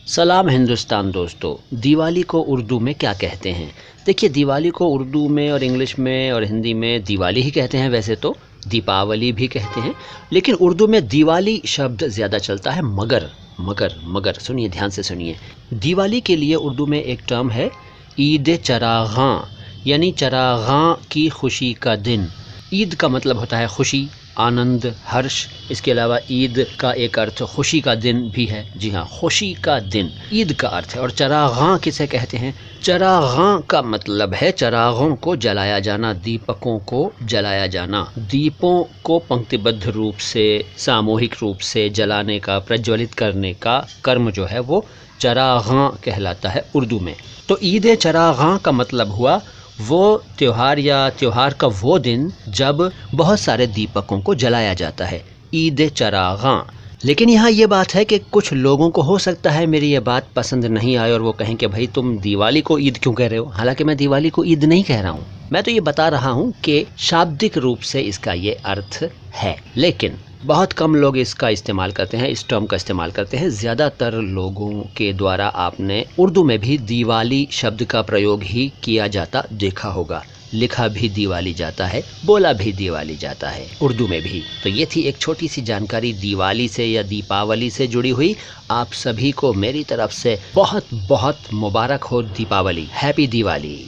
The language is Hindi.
सलाम हिंदुस्तान दोस्तों। दिवाली को उर्दू में क्या कहते हैं? देखिए, दिवाली को उर्दू में और इंग्लिश में और हिंदी में दिवाली ही कहते हैं। वैसे तो दीपावली भी कहते हैं, लेकिन उर्दू में दिवाली शब्द ज़्यादा चलता है। मगर मगर मगर सुनिए, ध्यान से सुनिए। दिवाली के लिए उर्दू में एक टर्म है ईद चरागां, यानी चरागां की खुशी का दिन। ईद का मतलब होता है खुशी, आनंद, हर्ष। इसके अलावा ईद का एक अर्थ खुशी का दिन भी है। जी हाँ, खुशी का दिन ईद का अर्थ है। और चरागां किसे कहते हैं? चरागां का मतलब है चरागों को जलाया जाना, दीपकों को जलाया जाना। दीपों को पंक्तिबद्ध रूप से, सामूहिक रूप से जलाने का, प्रज्वलित करने का कर्म जो है वो चरागां कहलाता है उर्दू में। तो ईद चरागां का मतलब हुआ वो त्यौहार या त्यौहार का वो दिन जब बहुत सारे दीपकों को जलाया जाता है, ईद चरागां। लेकिन यहाँ ये बात है कि कुछ लोगों को हो सकता है मेरी ये बात पसंद नहीं आए और वो कहें कि भाई तुम दिवाली को ईद क्यों कह रहे हो? हालांकि मैं दिवाली को ईद नहीं कह रहा हूँ, मैं तो ये बता रहा हूँ कि शाब्दिक रूप से इसका ये अर्थ है। लेकिन बहुत कम लोग इसका इस्तेमाल करते हैं, इस टर्म का इस्तेमाल करते हैं। ज़्यादातर लोगों के द्वारा आपने उर्दू में भी दिवाली शब्द का प्रयोग ही किया जाता देखा होगा। लिखा भी दिवाली जाता है, बोला भी दिवाली जाता है उर्दू में भी। तो ये थी एक छोटी सी जानकारी दिवाली से या दीपावली से जुड़ी हुई। आप सभी को मेरी तरफ से बहुत बहुत मुबारक हो दीपावली। हैप्पी दिवाली।